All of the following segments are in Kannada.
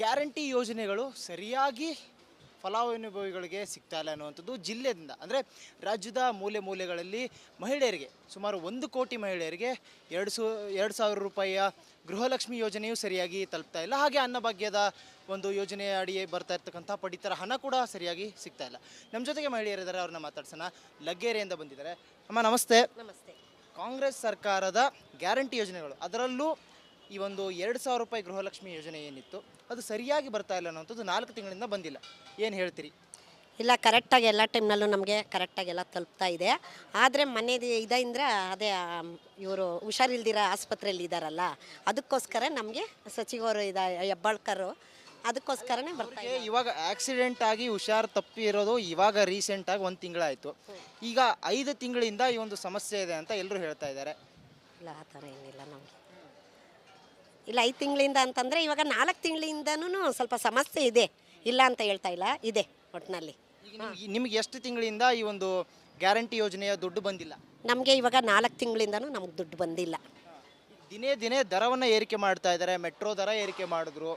ಗ್ಯಾರಂಟಿ ಯೋಜನೆಗಳು ಸರಿಯಾಗಿ ಫಲಾನುಭವಿಗಳಿಗೆ ಸಿಗ್ತಾ ಇಲ್ಲ ಅನ್ನುವಂಥದ್ದು ಜಿಲ್ಲೆಯಿಂದ ಅಂದರೆ ರಾಜ್ಯದ ಮೂಲೆ ಮೂಲೆಗಳಲ್ಲಿ ಮಹಿಳೆಯರಿಗೆ ಸುಮಾರು 1 ಕೋಟಿ ಮಹಿಳೆಯರಿಗೆ 2,000 ರೂಪಾಯಿಯ ಗೃಹಲಕ್ಷ್ಮಿ ಯೋಜನೆಯು ಸರಿಯಾಗಿ ತಲುಪ್ತಾ ಇಲ್ಲ. ಹಾಗೆ ಅನ್ನಭಾಗ್ಯದ ಒಂದು ಯೋಜನೆಯ ಅಡಿ ಬರ್ತಾ ಇರ್ತಕ್ಕಂಥ ಪಡಿತರ ಹಣ ಕೂಡ ಸರಿಯಾಗಿ ಸಿಗ್ತಾ ಇಲ್ಲ. ನಮ್ಮ ಜೊತೆಗೆ ಮಹಿಳೆಯರಿದ್ದಾರೆ, ಅವ್ರನ್ನ ಮಾತಾಡ್ಸೋಣ. ಲಗ್ಗೆರೆಯಿಂದ ಬಂದಿದ್ದಾರೆ. ಅಮ್ಮ ನಮಸ್ತೆ. ನಮಸ್ತೆ. ಕಾಂಗ್ರೆಸ್ ಸರ್ಕಾರದ ಗ್ಯಾರಂಟಿ ಯೋಜನೆಗಳು, ಅದರಲ್ಲೂ ಈ ಒಂದು 2,000 ರೂಪಾಯಿ ಗೃಹಲಕ್ಷ್ಮಿ ಯೋಜನೆ ಏನಿತ್ತು ಅದು ಸರಿಯಾಗಿ ಬರ್ತಾ ಇಲ್ಲ ಅನ್ನೋಂಥದ್ದು 4 ತಿಂಗಳಿಂದ ಬಂದಿಲ್ಲ. ಏನು ಹೇಳ್ತೀರಿ? ಇಲ್ಲ, ಕರೆಕ್ಟಾಗಿ ಎಲ್ಲ ಟೈಮ್ನಲ್ಲೂ ನಮಗೆ ಕರೆಕ್ಟಾಗೆಲ್ಲ ತಲುಪ್ತಾ ಇದೆ. ಆದರೆ ಮನೆದು ಇದರಿಂದ ಅದೇ ಇವರು ಹುಷಾರಿಲ್ದಿರೋ ಆಸ್ಪತ್ರೆಯಲ್ಲಿ ಇದ್ದಾರಲ್ಲ, ಅದಕ್ಕೋಸ್ಕರ ನಮಗೆ ಸಚಿವರು ಹೆಬ್ಬಾಳ್ಕರು ಅದಕ್ಕೋಸ್ಕರನೇ ಬರ್ತಾ ಇದೆ. ಇವಾಗ ಆಕ್ಸಿಡೆಂಟ್ ಆಗಿ ಹುಷಾರು ತಪ್ಪಿರೋದು ಇವಾಗ ರೀಸೆಂಟಾಗಿ 1 ತಿಂಗಳಾಯಿತು. ಈಗ 5 ತಿಂಗಳಿಂದ ಈ ಒಂದು ಸಮಸ್ಯೆ ಇದೆ ಅಂತ ಎಲ್ಲರೂ ಹೇಳ್ತಾ ಇದ್ದಾರೆ. ಇಲ್ಲ, ಆ ಥರ ಏನಿಲ್ಲ ನಮಗೆ. ಇಲ್ಲ, 5 ತಿಂಗಳಿಂದ ಅಂತಂದರೆ ಇವಾಗ 4 ತಿಂಗಳಿಂದನೂ ಸ್ವಲ್ಪ ಸಮಸ್ಯೆ ಇದೆ, ಇಲ್ಲ ಅಂತ ಹೇಳ್ತಾ ಇಲ್ಲ, ಇದೆ ಒಟ್ಟಿನಲ್ಲಿ. ನಿಮ್ಗೆ ಎಷ್ಟು ತಿಂಗಳಿಂದ ಈ ಒಂದು ಗ್ಯಾರಂಟಿ ಯೋಜನೆಯ ದುಡ್ಡು ಬಂದಿಲ್ಲ? ನಮಗೆ ಇವಾಗ 4 ತಿಂಗಳಿಂದನೂ ನಮ್ಗೆ ದುಡ್ಡು ಬಂದಿಲ್ಲ. ದಿನೇ ದಿನೇ ದರವನ್ನು ಏರಿಕೆ ಮಾಡ್ತಾ ಇದ್ದಾರೆ. ಮೆಟ್ರೋ ದರ ಏರಿಕೆ ಮಾಡಿದ್ರು,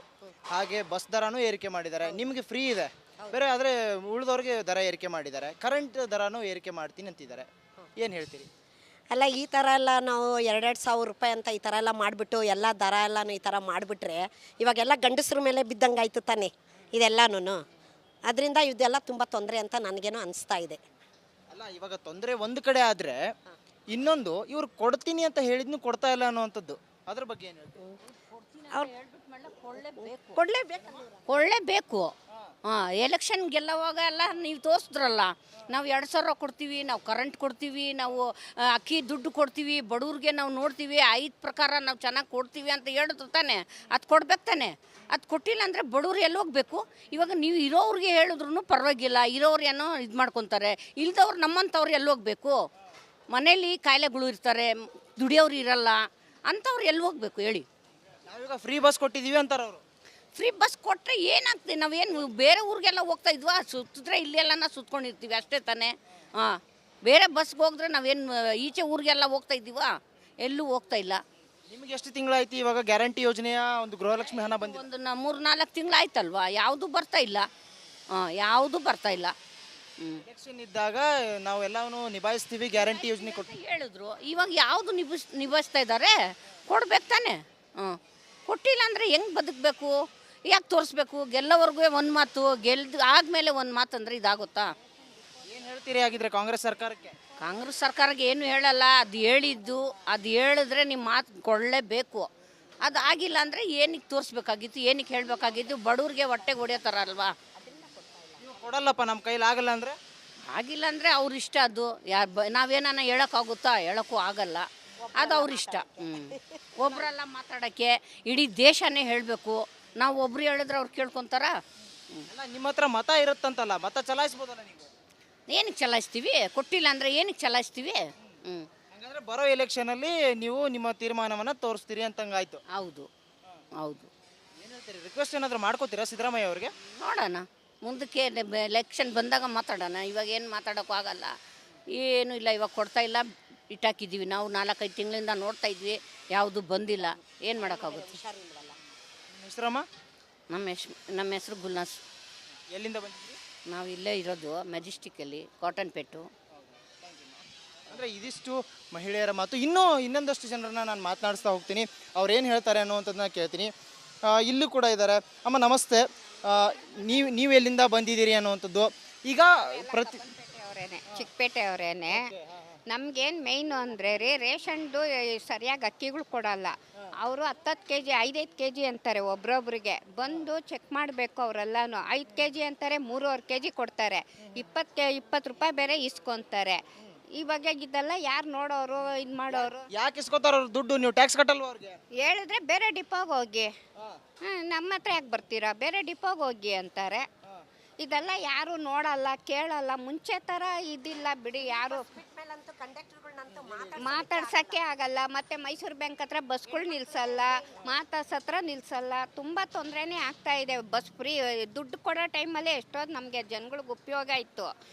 ಹಾಗೆ ಬಸ್ ದರನೂ ಏರಿಕೆ ಮಾಡಿದ್ದಾರೆ. ನಿಮಗೆ ಫ್ರೀ ಇದೆ ಬೇರೆ, ಆದರೆ ಉಳಿದವ್ರಿಗೆ ದರ ಏರಿಕೆ ಮಾಡಿದ್ದಾರೆ. ಕರೆಂಟ್ ದರನೂ ಏರಿಕೆ ಮಾಡ್ತೀನಿ ಅಂತಿದ್ದಾರೆ. ಏನು ಹೇಳ್ತೀರಿ? ಅಲ್ಲ, ಈ ಥರ ಎಲ್ಲ ನಾವು 2,000 ರೂಪಾಯಿ ಅಂತ ಈ ಥರ ಎಲ್ಲ ಮಾಡಿಬಿಟ್ಟು ಎಲ್ಲ ದರ ಎಲ್ಲನೂ ಈ ಥರ ಮಾಡಿಬಿಟ್ರೆ ಇವಾಗೆಲ್ಲ ಗಂಡಸ್ರ ಮೇಲೆ ಬಿದ್ದಂಗೆ ಆಯ್ತು ತಾನೆ ಇದೆಲ್ಲನೂ. ಅದರಿಂದ ಇದೆಲ್ಲ ತುಂಬ ತೊಂದರೆ ಅಂತ ನನಗೇನೋ ಅನಿಸ್ತಾ ಇದೆ. ಅಲ್ಲ, ಇವಾಗ ತೊಂದರೆ ಒಂದು ಕಡೆ ಆದರೆ ಇನ್ನೊಂದು ಇವ್ರು ಕೊಡ್ತೀನಿ ಅಂತ ಹೇಳಿದ್ನು ಕೊಡ್ತಾ ಇಲ್ಲ ಅನ್ನುವಂಥದ್ದು, ಅದ್ರ ಬಗ್ಗೆ ಏನು ಹೇಳ್ತೀವಿ? ಕೊಳ್ಳೇಬೇಕು. ಎಲೆಕ್ಷನ್ ಗೆಲ್ಲುವಾಗ ಎಲ್ಲ ನೀವು ತೋರಿಸಿದ್ರಲ್ಲ, ನಾವು 2,000 ಕೊಡ್ತೀವಿ, ನಾವು ಕರೆಂಟ್ ಕೊಡ್ತೀವಿ, ನಾವು ಅಕ್ಕಿ ದುಡ್ಡು ಕೊಡ್ತೀವಿ, ಬಡವ್ರಿಗೆ ನಾವು ನೋಡ್ತೀವಿ, 5 ಪ್ರಕಾರ ನಾವು ಚೆನ್ನಾಗಿ ಕೊಡ್ತೀವಿ ಅಂತ ಹೇಳಿದ್ರು ತಾನೆ. ಅದು ಕೊಡ್ಬೇಕು ತಾನೆ. ಅದು ಕೊಟ್ಟಿಲ್ಲ ಅಂದರೆ ಬಡವ್ರು ಎಲ್ಲಿ ಹೋಗ್ಬೇಕು? ಇವಾಗ ನೀವು ಇರೋರಿಗೆ ಹೇಳಿದ್ರು ಪರವಾಗಿಲ್ಲ, ಇರೋರು ಏನೋ ಇದು ಮಾಡ್ಕೊತಾರೆ, ಇಲ್ದವ್ರು ನಮ್ಮಂಥವ್ರು ಎಲ್ಲಿ ಹೋಗ್ಬೇಕು? ಮನೇಲಿ ಕಾಯಿಲೆಗಳು ಇರ್ತಾರೆ, ದುಡಿಯೋರು ಇರಲ್ಲ, ಅಂಥವ್ರು ಎಲ್ಲಿ ಹೋಗ್ಬೇಕು ಹೇಳಿ? ನಾವೀಗ ಫ್ರೀ ಬಸ್ ಕೊಟ್ಟಿದ್ದೀವಿ ಅಂತಾರೆ ಅವರು. ಫ್ರೀ ಬಸ್ ಕೊಟ್ಟರೆ ಏನಾಗ್ತದೆ? ನಾವೇನು ಬೇರೆ ಊರಿಗೆಲ್ಲ ಹೋಗ್ತಾ ಇದ್ವಾ? ಸುತ್ತಿದ್ರೆ ಇಲ್ಲೆಲ್ಲ ಸುತ್ಕೊಂಡಿರ್ತೀವಿ ಅಷ್ಟೇ ತಾನೇ. ಬೇರೆ ಬಸ್ಗೆ ಹೋಗಿದ್ರೆ ನಾವೇನು ಈಚೆ ಊರಿಗೆಲ್ಲ ಹೋಗ್ತಾ ಇದ್ದೀವಾ? ಎಲ್ಲೂ ಹೋಗ್ತಾ ಇಲ್ಲ. ನಿಮಗೆ ಎಷ್ಟು ತಿಂಗಳಾಯ್ತು ಇವಾಗ ಗ್ಯಾರಂಟಿ ಯೋಜನೆಯ ಒಂದು ಗೃಹಲಕ್ಷ್ಮಿ ಹಣ ಬಂದಿದೆ? ಒಂದು 3-4 ತಿಂಗಳಾಯ್ತಲ್ವಾ, ಯಾವುದು ಬರ್ತಾ ಇಲ್ಲ. ಯಾವುದು ಬರ್ತಾ ಇಲ್ಲ. ಎಲೆಕ್ಷನ್ ಇದ್ದಾಗ ನಾವು ಎಲ್ಲವನ್ನೂ ನಿಭಾಯಿಸ್ತೀವಿ, ಗ್ಯಾರಂಟಿ ಯೋಜನೆ ಕೊಟ್ಟು ಹೇಳಿದ್ರು. ಇವಾಗ ಯಾವುದು ನಿಭಾಯಿಸ್ತಾ ಇದ್ದಾರೆ? ಕೊಡ್ಬೇಕು ತಾನೆ. ಕೊಟ್ಟಿಲ್ಲ ಅಂದರೆ ಹೆಂಗೆ ಬದುಕಬೇಕು? ಯಾಕೆ ತೋರಿಸ್ಬೇಕು? ಗೆಲ್ಲೋವರೆಗೂ ಒಂದು ಮಾತು, ಆದಮೇಲೆ ಒಂದು ಮಾತು ಅಂದರೆ ಇದಾಗುತ್ತಾ? ಏನು ಹೇಳ್ತೀರಿ ಆಗಿದ್ರೆ ಕಾಂಗ್ರೆಸ್ ಸರ್ಕಾರಕ್ಕೆ? ಕಾಂಗ್ರೆಸ್ ಸರ್ಕಾರಕ್ಕೆ ಏನು ಹೇಳಲ್ಲ. ಅದು ಹೇಳಿದ್ರೆ ನಿಮ್ಮ ಮಾತು ಕೊಳ್ಳೇಬೇಕು. ಅದು ಆಗಿಲ್ಲ ಅಂದರೆ ಏನಕ್ಕೆ ತೋರಿಸ್ಬೇಕಾಗಿತ್ತು, ಏನಕ್ಕೆ ಹೇಳಬೇಕಾಗಿತ್ತು? ಬಡವ್ರಿಗೆ ಹೊಟ್ಟೆಗೆ ಹೊಡೆಯೋ ಥರ ಅಲ್ವಾ? ನೀವು ಕೊಡಲ್ಲಪ್ಪ, ನಮ್ಮ ಕೈಲಿ ಆಗಲ್ಲ ಅಂದರೆ? ಆಗಿಲ್ಲ ಅಂದರೆ ಅವ್ರ ಇಷ್ಟ. ಅದು ನಾವೇನ ಹೇಳೋಕ್ಕಾಗುತ್ತಾ? ಹೇಳೋಕ್ಕೂ ಆಗಲ್ಲ. ಅದು ಅವ್ರ ಇಷ್ಟ. ಒಬ್ಬರೆಲ್ಲ ಮಾತಾಡೋಕ್ಕೆ ಇಡೀ ದೇಶನೇ ಹೇಳಬೇಕು. ನಾವು ಒಬ್ರು ಹೇಳಿದ್ರೆ ಅವ್ರು ಕೇಳ್ಕೊತಾರ? ಅಲ್ಲ, ನಿಮ್ಮ ಹತ್ರ ಮತ ಇರುತ್ತಂತಲ್ಲ, ಮತ ಚಲಾಯಿಸ್ಬೋದಲ್ಲ ನೀವು? ಏನಕ್ಕೆ ಚಲಾಯಿಸ್ತೀವಿ? ಕೊಟ್ಟಿಲ್ಲ ಅಂದರೆ ಏನಕ್ಕೆ ಚಲಾಯಿಸ್ತೀವಿ? ಹಾಗಾದ್ರೆ ಬರೋ ಎಲೆಕ್ಷನಲ್ಲಿ ನೀವು ನಿಮ್ಮ ತೀರ್ಮಾನವನ್ನು ತೋರಿಸ್ತೀರಿ ಅಂತಂಗಾಯ್ತು. ಹೌದು ಹೌದು. ಏನು ಹೇಳ್ತೀರಿ? ರಿಕ್ವೆಸ್ಟ್ ಏನಾದರೂ ಮಾಡ್ಕೋತೀರಾ ಸಿದ್ದರಾಮಯ್ಯ ಅವ್ರಿಗೆ? ನೋಡೋಣ, ಮುಂದಕ್ಕೆ ಎಲೆಕ್ಷನ್ ಬಂದಾಗ ಮಾತಾಡೋಣ. ಇವಾಗ ಏನು ಮಾತಾಡೋಕ್ಕೂ ಆಗಲ್ಲ, ಏನೂ ಇಲ್ಲ. ಇವಾಗ ಕೊಡ್ತಾ ಇಲ್ಲ, ಇಟ್ಟಾಕಿದ್ದೀವಿ. ನಾವು 4-5 ತಿಂಗಳಿಂದ ನೋಡ್ತಾ ಇದ್ವಿ, ಯಾವುದು ಬಂದಿಲ್ಲ. ಏನು ಮಾಡೋಕ್ಕಾಗುತ್ತೆ? ನಿಮ್ಮ ಹೆಸರಮ್ಮ? ನಮ್ಮ ಹೆಸರು ಗುಲ್ನಾಸ್. ಎಲ್ಲಿಂದ ಬಂದಿದ್ರಿ? ನಾವು ಇಲ್ಲೇ ಇರೋದು ಮೆಜೆಸ್ಟಿಕ್ಕಲ್ಲಿ, ಕಾಟನ್ ಪೆಟ್ಟು. ಅಂದರೆ ಇದಿಷ್ಟು ಮಹಿಳೆಯರ ಮಾತು. ಇನ್ನೊಂದಷ್ಟು ಜನರನ್ನ ನಾನು ಮಾತನಾಡಿಸ್ತಾ ಹೋಗ್ತೀನಿ, ಅವ್ರು ಏನು ಹೇಳ್ತಾರೆ ಅನ್ನುವಂಥದ್ದನ್ನ ಕೇಳ್ತೀನಿ. ಇಲ್ಲೂ ಕೂಡ ಇದ್ದಾರೆ. ಅಮ್ಮ ನಮಸ್ತೆ. ನೀವು ಎಲ್ಲಿಂದ ಬಂದಿದ್ದೀರಿ ಅನ್ನುವಂಥದ್ದು? ಈಗ ಚಿಕ್ಕಪೇಟೆ ಅವರೇನೆ. ನಮಗೇನು ಮೇಯ್ನು ಅಂದರೆ ರೇಷನ್ದು ಸರಿಯಾಗಿ ಅಕ್ಕಿಗಳು ಕೊಡಲ್ಲ. ಅವರು 10 kg 5-5 kg ಅಂತಾರೆ. ಬಂದು ಚೆಕ್ ಮಾಡಬೇಕು ಅವರೆಲ್ಲನೂ. 5 kg ಅಂತಾರೆ, 3.5 kg ಕೊಡ್ತಾರೆ. 20 ರೂಪಾಯಿ ಬೇರೆ ಇಸ್ಕೊತಾರೆ. ಇವಾಗ ಇದೆಲ್ಲ ಯಾರು ನೋಡೋರು, ಇದು ಮಾಡೋರು? ಯಾಕೆ ಇಸ್ಕೊತಾರ ಅವ್ರು ದುಡ್ಡು? ನೀವು ಟ್ಯಾಕ್ಸ್ ಕಟ್ಟಲ್ವ ಅವ್ರಿಗೆ? ಹೇಳಿದ್ರೆ ಬೇರೆ ಡಿಪೋಗೆ ಹೋಗಿ. ನಮ್ಮ ಹತ್ರ ಯಾಕೆ ಬರ್ತೀರಾ, ಬೇರೆ ಡಿಪೋಗೆ ಹೋಗಿ ಅಂತಾರೆ. ಇದೆಲ್ಲ ಯಾರು ನೋಡಲ್ಲ, ಕೇಳಲ್ಲ. ಮುಂಚೆ ಥರ ಇದಿಲ್ಲ ಬಿಡಿ. ಯಾರು ಮಾತಾಡ್ಸೋಕ್ಕೆ ಆಗಲ್ಲ. ಮತ್ತು ಮೈಸೂರು ಬ್ಯಾಂಕ್ ಹತ್ರ ಬಸ್ಗಳು ನಿಲ್ಲಿಸಲ್ಲ, ಮಾತಾಡ್ಸತ್ರ ನಿಲ್ಲಿಸಲ್ಲ. ತುಂಬ ತೊಂದರೆನೇ ಆಗ್ತಾ ಇದೆ. ಬಸ್ ಫ್ರೀ ದುಡ್ಡು ಕೊಡೋ ಟೈಮಲ್ಲೇ ಎಷ್ಟೊಂದು ನಮಗೆ ಜನಗಳಿಗೆ ಉಪಯೋಗ ಇತ್ತು.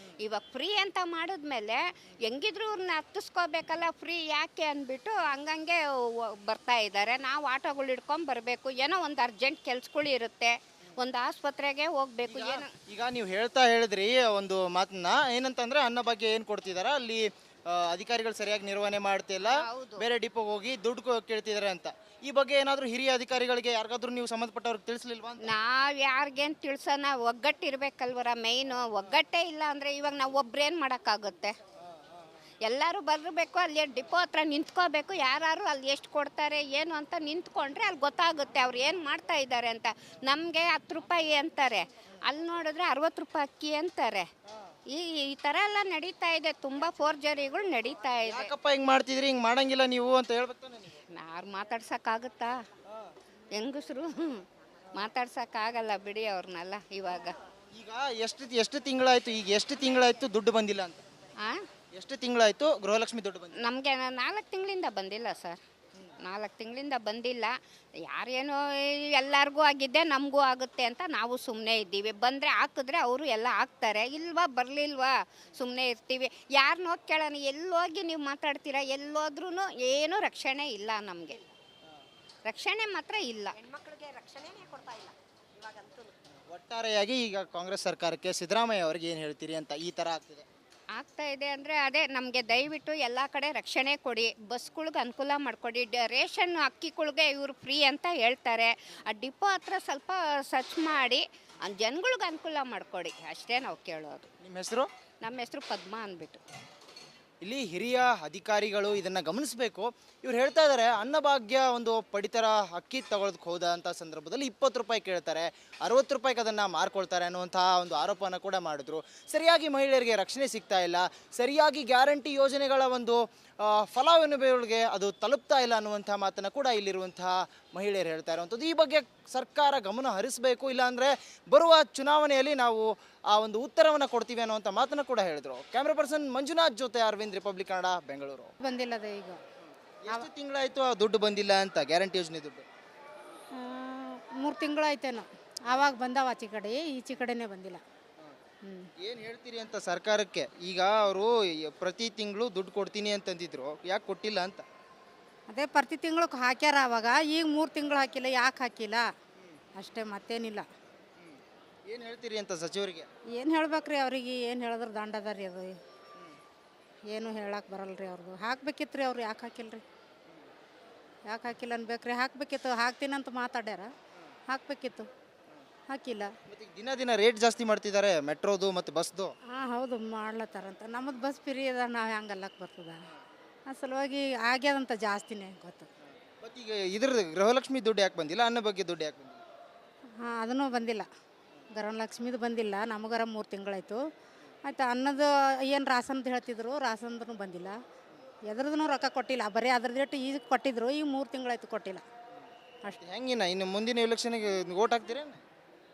ಇವಾಗ ಫ್ರೀ ಅಂತ ಮಾಡಿದ್ಮೇಲೆ ಹೆಂಗಿದ್ರು ಇವ್ರನ್ನ ಹತ್ತಿಸ್ಕೋಬೇಕಲ್ಲ, ಫ್ರೀ ಯಾಕೆ ಅಂದ್ಬಿಟ್ಟು ಹಂಗಂಗೆ ಬರ್ತಾ ಇದ್ದಾರೆ. ನಾವು ಆಟೋಗಳು ಹಿಡ್ಕೊಂಡು ಬರಬೇಕು. ಏನೋ ಒಂದು ಅರ್ಜೆಂಟ್ ಕೆಲ್ಸಗಳು ಇರುತ್ತೆ, ಒಂದು ಆಸ್ಪತ್ರೆಗೆ ಹೋಗ್ಬೇಕು ಏನು. ಈಗ ನೀವು ಹೇಳಿದ್ರಿ ಒಂದು ಮಾತನ್ನ, ಏನಂತಂದ್ರೆ ಅನ್ನ ಬಗ್ಗೆ ಏನು ಕೊಡ್ತಿದಾರ ಅಲ್ಲಿ ಅಧಿಕಾರಿಗಳು ಸರಿಯಾಗಿ ನಿರ್ವಹಣೆ ಮಾಡ್ತಿಲ್ಲ, ಬೇರೆ ಡಿಪೋಗೆ ಹೋಗಿ ದುಡ್ಡು ಕೇಳ್ತಿದಾರೆ ಅಂತ. ಈ ಬಗ್ಗೆ ಏನಾದರೂ ಹಿರಿಯ ಅಧಿಕಾರಿಗಳಿಗೆ ಯಾರಿಗಾದ್ರೂ ನೀವು ಸಂಬಂಧಪಟ್ಟವ್ರಿಗೆ ತಿಳಿಸ್ಲಿಲ್ವಾ? ನಾವು ಯಾರಿಗೇನು ತಿಳ್ಸೋಣ, ಒಗ್ಗಟ್ಟಿರ್ಬೇಕಲ್ವರ ಮೇಯ್ನು. ಒಗ್ಗಟ್ಟೇ ಇಲ್ಲ ಅಂದರೆ ಇವಾಗ ನಾವು ಒಬ್ರೇನು ಮಾಡೋಕ್ಕಾಗುತ್ತೆ? ಎಲ್ಲರೂ ಬರಬೇಕು, ಅಲ್ಲಿ ಡಿಪೋ ಹತ್ರ ನಿಂತ್ಕೋಬೇಕು, ಯಾರು ಅಲ್ಲಿ ಎಷ್ಟು ಕೊಡ್ತಾರೆ ಏನು ಅಂತ ನಿಂತ್ಕೊಂಡ್ರೆ ಅಲ್ಲಿ ಗೊತ್ತಾಗುತ್ತೆ ಅವ್ರು ಏನು ಮಾಡ್ತಾ ಇದ್ದಾರೆ ಅಂತ. ನಮಗೆ 10 ರೂಪಾಯಿ ಅಂತಾರೆ, ಅಲ್ಲಿ ನೋಡಿದ್ರೆ 60 ರೂಪಾಯಿ ಅಕ್ಕಿ ಅಂತಾರೆ. ಈ ಥರ ಎಲ್ಲ ನಡೀತಾ ಇದೆ, ತುಂಬ ಫೋರ್ಜರಿಗಳು ನಡೀತಾ ಇದೆ. ಯಾಕಪ್ಪ ಹಿಂಗೆ ಮಾಡ್ತಿದ್ರಿ, ಹಿಂಗೆ ಮಾಡಂಗಿಲ್ಲ ನೀವು ಅಂತ ಹೇಳ್ಬೇಕು ತಾನೆ ನೀವು. ಯಾರು ಮಾತಾಡ್ಸೋಕ್ಕಾಗುತ್ತಾ? ಹೆಂಗಸರು ಮಾತಾಡ್ಸೋಕ್ಕಾಗಲ್ಲ ಬಿಡಿ ಅವ್ರನ್ನೆಲ್ಲ. ಇವಾಗ ಈಗ ಎಷ್ಟು ತಿಂಗಳಾಯ್ತು, ಈಗ ಎಷ್ಟು ತಿಂಗಳಾಯ್ತು ದುಡ್ಡು ಬಂದಿಲ್ಲ ಅಂತ? ಎಷ್ಟು ತಿಂಗಳಾಯ್ತು ಗೃಹಲಕ್ಷ್ಮಿ ದುಡ್ಡು ಬಂದಿಲ್ಲ? ನಮಗೆ 4 ತಿಂಗಳಿಂದ ಬಂದಿಲ್ಲ ಸರ್, 4 ತಿಂಗಳಿಂದ ಬಂದಿಲ್ಲ. ಯಾರೇನೋ ಎಲ್ಲರಿಗೂ ಆಗಿದ್ದೆ ನಮಗೂ ಆಗುತ್ತೆ ಅಂತ ನಾವು ಸುಮ್ಮನೆ ಇದ್ದೀವಿ. ಬಂದರೆ ಹಾಕಿದ್ರೆ ಅವರು ಎಲ್ಲ ಹಾಕ್ತಾರೆ, ಇಲ್ವಾ ಬರಲಿಲ್ವಾ ಸುಮ್ಮನೆ ಇರ್ತೀವಿ. ಯಾರನ್ನೋ ಕೇಳೋಣ, ಎಲ್ಲೋಗಿ ನೀವು ಮಾತಾಡ್ತೀರಾ, ಎಲ್ಲೋದ್ರೂ ಏನೂ ರಕ್ಷಣೆ ಇಲ್ಲ, ನಮಗೆ ರಕ್ಷಣೆ ಮಾತ್ರ ಇಲ್ಲ. ಹೆಣ್ಮಕ್ಳಿಗೆ ರಕ್ಷಣೆನೇ ಕೊಡ್ತಾ ಇಲ್ಲ ಇವಾಗಂತೂ. ಒಟ್ಟಾರೆಯಾಗಿ ಈಗ ಕಾಂಗ್ರೆಸ್ ಸರ್ಕಾರಕ್ಕೆ, ಸಿದ್ದರಾಮಯ್ಯ ಅವರಿಗೆ ಏನು ಹೇಳ್ತೀರಿ ಅಂತ ಈ ಥರ ಆಗ್ತಿದೆ? ಆಗ್ತಾ ಇದೆ ಅಂದರೆ ಅದೇ, ನಮಗೆ ದಯವಿಟ್ಟು ಎಲ್ಲ ಕಡೆ ರಕ್ಷಣೆ ಕೊಡಿ, ಬಸ್ಗಳ್ಗೆ ಅನುಕೂಲ ಮಾಡಿಕೊಡಿ. ರೇಷನ್ ಅಕ್ಕಿಗಳ್ಗೆ ಇವರು ಫ್ರೀ ಅಂತ ಹೇಳ್ತಾರೆ, ಆ ಡಿಪೋ ಹತ್ರ ಸ್ವಲ್ಪ ಸರ್ಚ್ ಮಾಡಿ ಜನಗಳ್ಗೆ ಅನುಕೂಲ ಮಾಡಿಕೊಡಿ, ಅಷ್ಟೇ ನಾವು ಕೇಳೋದು. ನಿಮ್ಮ ಹೆಸರು? ನಮ್ಮ ಹೆಸರು ಪದ್ಮ ಅಂದ್ಬಿಟ್ಟು. ಇಲ್ಲಿ ಹಿರಿಯ ಅಧಿಕಾರಿಗಳು ಇದನ್ನು ಗಮನಿಸಬೇಕು. ಇವ್ರು ಹೇಳ್ತಾ ಇದ್ದಾರೆ, ಅನ್ನಭಾಗ್ಯ ಒಂದು ಪಡಿತರ ಅಕ್ಕಿ ತಗೊಳೋದಕ್ಕೆ ಹೋದ ಅಂತ ಸಂದರ್ಭದಲ್ಲಿ 20 ರೂಪಾಯಿ ಕೇಳ್ತಾರೆ, 60 ರೂಪಾಯಿಗೆ ಅದನ್ನು ಮಾರ್ಕೊಳ್ತಾರೆ ಅನ್ನುವಂತಹ ಒಂದು ಆರೋಪನ ಕೂಡ ಮಾಡಿದ್ರು. ಸರಿಯಾಗಿ ಮಹಿಳೆಯರಿಗೆ ರಕ್ಷಣೆ ಸಿಗ್ತಾ ಇಲ್ಲ, ಸರಿಯಾಗಿ ಗ್ಯಾರಂಟಿ ಯೋಜನೆಗಳ ಒಂದು ಫಲಾನುಭವಿಗಳಿಗೆ ಅದು ತಲುಪ್ತಾ ಇಲ್ಲ ಅನ್ನುವಂಥ ಮಾತನ್ನು ಕೂಡ ಇಲ್ಲಿರುವಂತಹ ಮಹಿಳೆಯರು ಹೇಳ್ತಾ ಇರುವಂಥದ್ದು. ಈ ಬಗ್ಗೆ ಸರ್ಕಾರ ಗಮನ ಹರಿಸಬೇಕು, ಇಲ್ಲಾಂದರೆ ಬರುವ ಚುನಾವಣೆಯಲ್ಲಿ ನಾವು ಆ ಒಂದು ಉತ್ತರವನ್ನು ಕೊಡ್ತೀವಿ ಅನ್ನುವಂಥ ಮಾತನ್ನು ಕೂಡ ಹೇಳಿದರು. ಕ್ಯಾಮ್ರಾ ಪರ್ಸನ್ ಮಂಜುನಾಥ್ ಜೊತೆ ಅರವಿಂದ್, ರಿಪಬ್ಲಿಕ್ ಕನ್ನಡ, ಬೆಂಗಳೂರು. ಬಂದಿಲ್ಲ ಈಗ ಎಷ್ಟು ತಿಂಗಳಾಯಿತು ಆ ದುಡ್ಡು ಬಂದಿಲ್ಲ ಅಂತ, ಗ್ಯಾರಂಟಿ ಯೋಜನೆ ದುಡ್ಡು? 3 ತಿಂಗಳಾಯ್ತೇನೋ, ಆವಾಗ ಬಂದಾವ ಆಚೆ ಕಡೆ, ಈಚೆ ಕಡೆನೇ ಬಂದಿಲ್ಲ. ಏನು ಹೇಳ್ತೀರಿ ಅಂತ ಸರ್ಕಾರಕ್ಕೆ? ಈಗ ಅವರು ಪ್ರತಿ ತಿಂಗಳು ದುಡ್ಡು ಕೊಡ್ತೀನಿ ಅಂತಂದಿದ್ರು, ಯಾಕೆ ಕೊಟ್ಟಿಲ್ಲ ಅಂತ? ಅದೇ ಪ್ರತಿ ತಿಂಗಳು ಹಾಕ್ಯಾರ ಅವಾಗ, ಈಗ 3 ತಿಂಗಳು ಹಾಕಿಲ್ಲ, ಯಾಕೆ ಹಾಕಿಲ್ಲ ಅಷ್ಟೇ, ಮತ್ತೇನಿಲ್ಲ. ಏನು ಹೇಳ್ತೀರಿ ಅಂತ ಸಚಿವರಿಗೆ? ಏನು ಹೇಳ್ಬೇಕ್ರಿ ಅವ್ರಿಗೆ, ಏನು ಹೇಳಿದ್ರು ದಂಡದ ರೀ ಅದು, ಏನು ಹೇಳಕ್ಕೆ ಬರಲ್ರಿ ಅವ್ರದ್ದು. ಹಾಕ್ಬೇಕಿತ್ತು ರೀ ಅವ್ರು, ಯಾಕೆ ಹಾಕಿಲ್ರಿ? ಯಾಕೆ ಹಾಕಿಲ್ಲ ಅನ್ಬೇಕ್ರಿ? ಹಾಕ್ಬೇಕಿತ್ತು, ಹಾಕ್ತೀನಂತ ಮಾತಾಡ್ಯಾರ, ಹಾಕ್ಬೇಕಿತ್ತು, ಹಾಕಿಲ್ಲ. ಮತ್ತೆ ದಿನ ದಿನ ರೇಟ್ ಜಾಸ್ತಿ ಮಾಡ್ತಿದ್ದಾರೆ ಮೆಟ್ರೋದು ಮತ್ತು ಬಸ್ದು. ಹೌದು ಮಾಡ್ಲತ್ತಾರಂತ. ನಮ್ಮದು ಬಸ್ ಫ್ರೀ ಅದ, ನಾವು ಹೆಂಗೆ ಅಲ್ಲಕ್ಕೆ ಬರ್ತದ, ಆ ಸಲುವಾಗಿ ಆಗ್ಯದಂತ ಜಾಸ್ತಿನೇ ಗೊತ್ತು. ಮತ್ತು ಈಗ ಇದ್ರ ಗೃಹಲಕ್ಷ್ಮಿ ದುಡ್ಡು ಯಾಕೆ ಬಂದಿಲ್ಲ, ಅನ್ನ ಬಗ್ಗೆ ದುಡ್ಡು ಯಾಕೆ ಬಂದಿಲ್ಲ? ಅದನ್ನು ಬಂದಿಲ್ಲ, ಗೃಹಲಕ್ಷ್ಮಿದು ಬಂದಿಲ್ಲ. ನಮಗರ 3 ತಿಂಗಳಾಯ್ತು. ಆಯ್ತು, ಅನ್ನದ ಏನು ರಾಸನ್ದು ಹೇಳ್ತಿದ್ರು, ರಾಸನ್ದು ಬಂದಿಲ್ಲ. ಎದ್ರದ್ದು ರೊಕ್ಕ ಕೊಟ್ಟಿಲ್ಲ, ಬರೀ ಅದ್ರದ್ದು ರೇಟ್ ಈಗ ಕೊಟ್ಟಿದ್ರು, ಈಗ 3 ತಿಂಗಳಾಯ್ತು ಕೊಟ್ಟಿಲ್ಲ ಅಷ್ಟೇ. ಹೆಂಗಿನ ಇನ್ನು ಮುಂದಿನ ಎಲೆಕ್ಷನ್ಗೆ ಓಟ್ ಹಾಕ್ತೀರೇನು?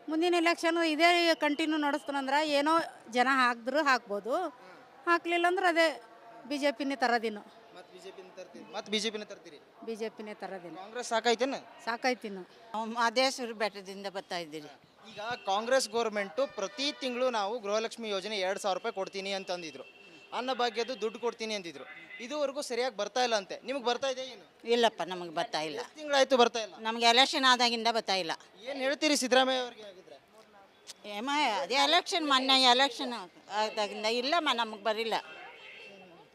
ಮುಂದಿನ ಎಲೆಕ್ಷನ್ ಇದೇ ಕಂಟಿನ್ಯೂ ನಡೆಸ್ತಾನಂದ್ರೆ ಏನೋ ಜನ ಹಾಕಿದ್ರು ಹಾಕ್ಬೋದು, ಹಾಕ್ಲಿಲ್ಲ ಅಂದ್ರೆ ಅದೇ ಬಿ ಜೆ ಪಿನೇ ತರೋದಿನ್ನು. ಮತ್ತೆ ಬಿ ಜೆ ಪಿನೇ ತರ್ತೀರಿ? ಬಿ ಜೆ ಪಿನೇ ತರೋದಿನ್ನು. ಕಾಂಗ್ರೆಸ್ ಸಾಕಾಯ್ತೇನು? ಸಾಕಾಯ್ತಿನ್ನು. ಮಾದೇಶ್ವರ ಬೆಟ್ಟದಿಂದ ಬರ್ತಾ ಇದ್ದೀರಿ. ಈಗ ಕಾಂಗ್ರೆಸ್ ಗೌರ್ಮೆಂಟು ಪ್ರತಿ ತಿಂಗಳು ನಾವು ಗೃಹಲಕ್ಷ್ಮಿ ಯೋಜನೆ 2,000 ರೂಪಾಯಿ ಕೊಡ್ತೀನಿ ಅಂತಂದಿದ್ರು, ಅನ್ನಭಾಗ್ಯದ್ದು ದುಡ್ಡು ಕೊಡ್ತೀನಿ ಅಂತಿದ್ರು. ಇದುವರೆಗೂ ಸರಿಯಾಗಿ ಬರ್ತಾ ಇಲ್ಲ ಅಂತೆ. ನಿಮಗೆ ಬರ್ತಾ ಇದೆ ಏನು? ಇಲ್ಲಪ್ಪ, ನಮಗೆ ಬರ್ತಾ ಇಲ್ಲ. ತಿಂಗಳಾಯ್ತು ಬರ್ತಾ ಇಲ್ಲ. ನಮಗೆ ಎಲೆಕ್ಷನ್ ಆದಾಗಿಂದ ಬರ್ತಾ ಇಲ್ಲ. ಏನು ಹೇಳ್ತೀರಿ ಸಿದ್ದರಾಮಯ್ಯ ಅವ್ರಿಗೆ ಆಗಿದ್ರೆ? ಅದೇ ಎಲೆಕ್ಷನ್, ಮೊನ್ನೆ ಎಲೆಕ್ಷನ್ ಆದಾಗಿಂದ ಇಲ್ಲಮ್ಮ, ನಮಗೆ ಬರಿಲ್ಲ.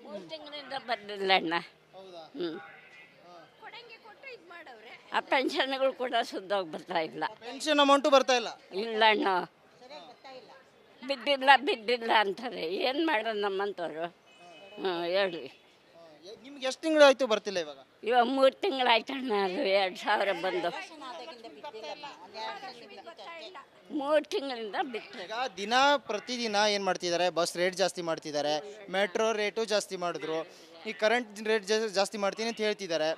3 ತಿಂಗಳಿಂದ ಬರಲಿಲ್ಲ ಅಣ್ಣ. ಹ್ಞೂ, ಆ ಪೆನ್ಷನ್ಗಳು ಕೂಡ ಶುದ್ಧವಾಗಿ ಬರ್ತಾ ಇಲ್ಲ. ಪೆನ್ಷನ್ ಅಮೌಂಟು ಬರ್ತಾ ಇಲ್ಲ? ಇಲ್ಲ ಅಣ್ಣ, ಬಿದ್ದಿಲ್ಲ ಅಂತಾರೆ. ಏನು ಮಾಡೋದು ನಮ್ಮಂಥವ್ರು? ಹೇಳಿ. ನಿಮ್ಗೆ ಎಷ್ಟು ತಿಂಗಳಾಯ್ತು ಬರ್ತಿಲ್ಲ ಇವಾಗ? ಇವಾಗ 3 ತಿಂಗಳಾಯ್ತಣ್ಣ, ಅದು 2,000 ಬಂದು 3 ತಿಂಗಳಿಂದ ಬಿಟ್ಟು. ಈಗ ದಿನ ಪ್ರತಿದಿನ ಏನು ಮಾಡ್ತಿದ್ದಾರೆ, ಬಸ್ ರೇಟ್ ಜಾಸ್ತಿ ಮಾಡ್ತಿದ್ದಾರೆ, ಮೆಟ್ರೋ ರೇಟು ಜಾಸ್ತಿ ಮಾಡಿದ್ರು, ಈ ಕರೆಂಟ್ ರೇಟ್ ಜಾಸ್ತಿ ಮಾಡ್ತೀನಿ ಅಂತ ಹೇಳ್ತಿದ್ದಾರೆ.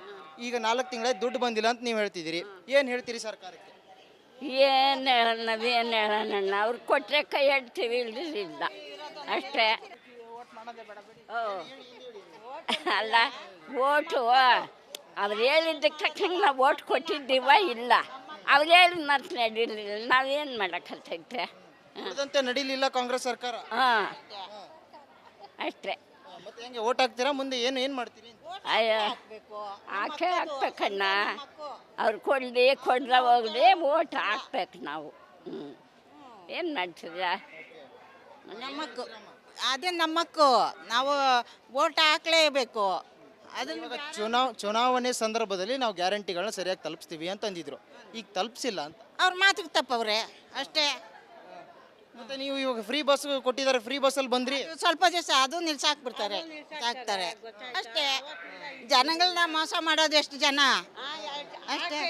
ಈಗ 4 ತಿಂಗಳಾಯ್ತು ದುಡ್ಡು ಬಂದಿಲ್ಲ ಅಂತ ನೀವು ಹೇಳ್ತಿದ್ದೀರಿ, ಏನು ಹೇಳ್ತೀರಿ ಸರ್ಕಾರಕ್ಕೆ? ಏನು ಹೇಳೋಣ, ಏನು ಹೇಳೋಣ, ಅವ್ರು ಕೊಟ್ಟರೆ ಕೈ ಹೇಳ್ತೀವಿ, ಇಲ್ಲ ಅಷ್ಟೇ. ಅಲ್ಲ, ಓಟು ಅವ್ರು ಹೇಳಿದ್ದಕ್ಕೆ ತಕ್ಕಂಗೆ ನಾವು ಓಟ್ ಕೊಟ್ಟಿದ್ದೀವ, ಇಲ್ಲ ಅವ್ರು ಹೇಳಿ ಮತ್ತೆ ನಡೀಲಿಲ್ಲ, ನಾವೇನು ಮಾಡೋಕ್ಕತ್ತೈತೆ? ಉಳಿದಂತೆ ನಡೀಲಿಲ್ಲ ಕಾಂಗ್ರೆಸ್ ಸರ್ಕಾರ. ಹಾಂ, ಅಷ್ಟೇ. ಮತ್ತೆ ಹೆಂಗೆ ಓಟ್ ಹಾಕ್ತೀರಾ ಮುಂದೆ? ಏನು ಮಾಡ್ತೀರಿ? ಅಯ್ಯೋ, ಹಾಕಬೇಕಣ್ಣ, ಅವ್ರು ಕೊಡಲಿ ಕೊಡ್ರ ಹೋಗಲಿ ಓಟ್ ಹಾಕ್ಬೇಕು ನಾವು. ಏನು ಮಾಡ್ತೀರ? ನಮ್ಮಕ್ಕು ಅದೇ ನಮ್ಮಕ್ಕು ನಾವು ಓಟ್ ಹಾಕ್ಲೇಬೇಕು. ಅದನ್ನ ಇವಾಗ ಚುನಾವಣೆ ಸಂದರ್ಭದಲ್ಲಿ ನಾವು ಗ್ಯಾರಂಟಿಗಳನ್ನ ಸರಿಯಾಗಿ ತಲುಪಿಸ್ತೀವಿ ಅಂತ ಅಂದಿದ್ರು, ಈಗ ತಲುಪಿಸಿಲ್ಲ ಅಂತ. ಅವ್ರ ಮಾತಿಗೆ ತಪ್ಪವ್ರೆ ಅಷ್ಟೇ. ಮತ್ತೆ ನೀವು ಇವಾಗ ಫ್ರೀ ಬಸ್ ಕೊಟ್ಟಿದ್ದಾರೆ, ಫ್ರೀ ಬಸ್ಸಲ್ಲಿ ಬಂದ್ರಿ, ಸ್ವಲ್ಪ ದಿವಸ ಅದು ನಿಲ್ಸಾಕ್ಬಿಡ್ತಾರೆ, ಸಾಕ್ತಾರೆ ಅಷ್ಟೇ. ಜನಗಳನ್ನ ಮೋಸ ಮಾಡೋದು ಎಷ್ಟು ಜನ ಅಷ್ಟೇ.